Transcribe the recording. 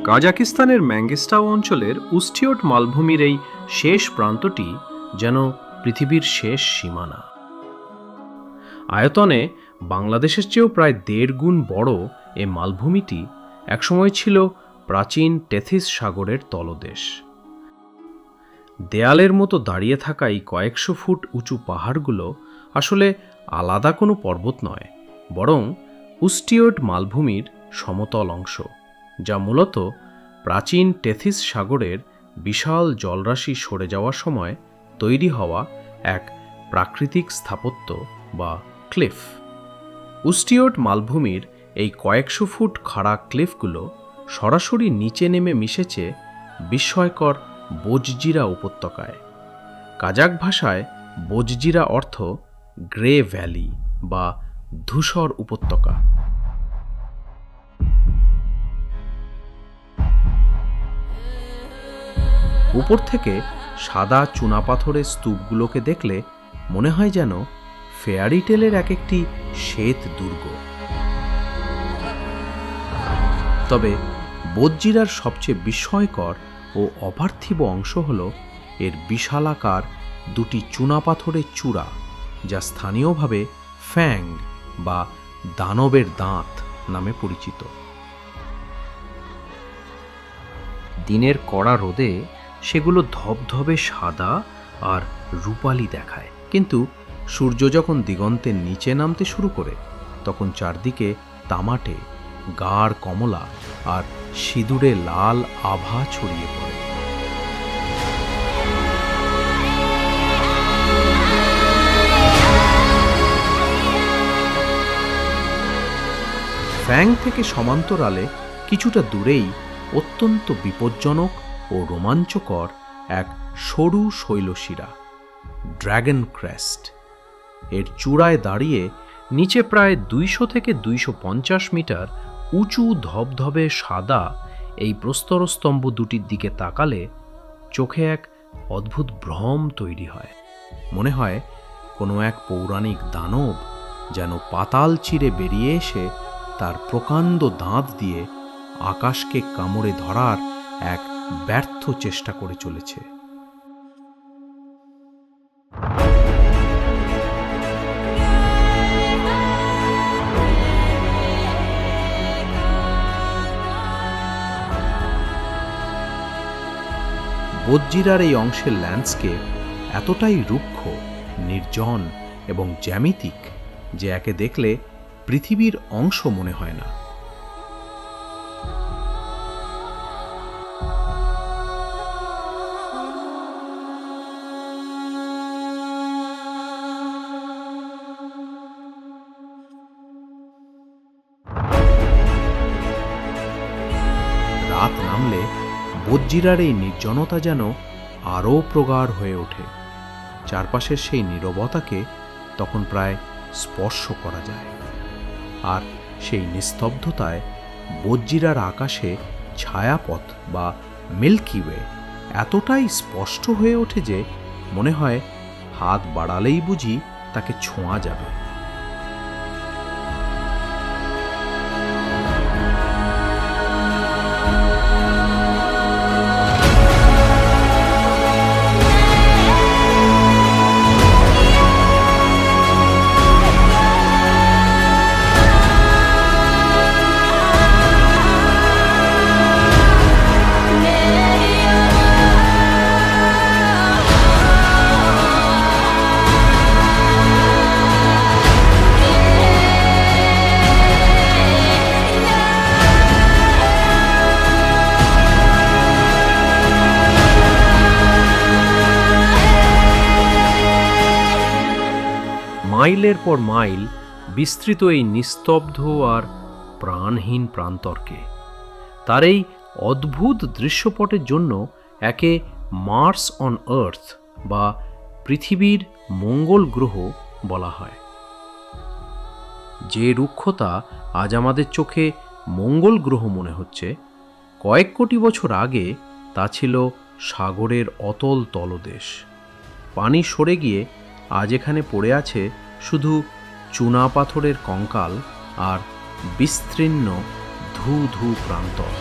কাজাকিস্তানের ম্যাঙ্গিস্টাও অঞ্চলের উস্টিয়ট মালভূমির এই শেষ প্রান্তটি যেন পৃথিবীর শেষ সীমানা। আয়তনে বাংলাদেশের চেয়েও প্রায় 1.5 গুণ বড় এ মালভূমিটি একসময় ছিল প্রাচীন টেথিস সাগরের তলদেশ। দেয়ালের মতো দাঁড়িয়ে থাকা এই কয়েকশো ফুট উঁচু পাহাড়গুলো আসলে আলাদা কোনো পর্বত নয়, বরং উস্টিয়ট মালভূমির সমতল অংশ, যা মূলত প্রাচীন টেথিস সাগরের বিশাল জলরাশি সরে যাওয়ার সময় তৈরি হওয়া এক প্রাকৃতিক স্থাপত্য বা ক্লিফ। উস্টিয়ট মালভূমির এই কয়েকশো ফুট খাড়া ক্লিফগুলো সরাসরি নিচে নেমে মিশেছে বিস্ময়কর বোজজিরা উপত্যকায়। কাজাক ভাষায় বোজজিরা অর্থ গ্রে ভ্যালি বা ধূসর উপত্যকা। উপর থেকে সাদা চুনাপাথরের স্তূপগুলোকে দেখলে মনে হয় যেন ফেয়ারি টেলের এক একটি শ্বেত দুর্গ। তবে বোজজিরার সবচেয়ে বিস্ময়কর ও অপার্থিব অংশ হল এর বিশালাকার দুটি চুনাপাথরের চূড়া, যা স্থানীয়ভাবে ফ্যাং বা দানবের দাঁত নামে পরিচিত। দিনের কড়া রোদে সেগুলো ধবধবে সাদা আর রূপালি দেখায়, কিন্তু সূর্য যখন দিগন্তের নিচে নামতে শুরু করে তখন চারদিকে তামাটে, গাঢ় কমলা আর সিঁদুরে লাল আভা ছড়িয়ে পড়ে। ফ্যাং থেকে সমান্তরালে কিছুটা দূরেই অত্যন্ত বিপজ্জনক ও রোমাঞ্চকর এক সরু শৈলশিরা, ড্র্যাগন ক্রেস্ট। এর চূড়ায় দাঁড়িয়ে নিচে প্রায় 200 থেকে 250 মিটার উঁচু ধবধবে সাদা এই প্রস্তরস্তম্ভ দুটির দিকে তাকালে চোখে এক অদ্ভুত ভ্রম তৈরি হয়। মনে হয় কোনো এক পৌরাণিক দানব যেন পাতাল চিরে বেরিয়ে এসে তার প্রকাণ্ড দাঁত দিয়ে আকাশকে কামড়ে ধরার এক ব্যর্থ চেষ্টা করে চলেছে। বোজজিরার এই অংশের ল্যান্ডস্কেপ এতটাই রুক্ষ, নির্জন এবং জ্যামিতিক যে একে দেখলে পৃথিবীর অংশ মনে হয় না। রাত নামলে বোজজিরার এই নির্জনতা যেন আরও প্রগাঢ় হয়ে ওঠে। চারপাশের সেই নীরবতাকে তখন প্রায় স্পর্শ করা যায়, আর সেই নিস্তব্ধতায় বোজজিরার আকাশে ছায়াপথ বা মিল্কি ওয়ে এতটাই স্পষ্ট হয়ে ওঠে যে মনে হয় হাত বাড়ালেই বুঝি তাকে ছোঁয়া যাবে। মাইলের পর মাইল বিস্তৃত এই নিস্তব্ধ আর প্রাণহীন প্রান্তরকে তার এই অদ্ভুত দৃশ্যপটের জন্য একে মার্স অন আর্থ বা পৃথিবীর মঙ্গল গ্রহ বলা হয়। যে রুক্ষতা আজ আমাদের চোখে মঙ্গল গ্রহ মনে হচ্ছে, কয়েক কোটি বছর আগে তা ছিল সাগরের অতল তলদেশ। পানি সরে গিয়ে আজ এখানে পড়ে আছে শুধু চুনা পাথরের কঙ্কাল আর বিস্তীর্ণ ধূ ধূ প্রান্তর।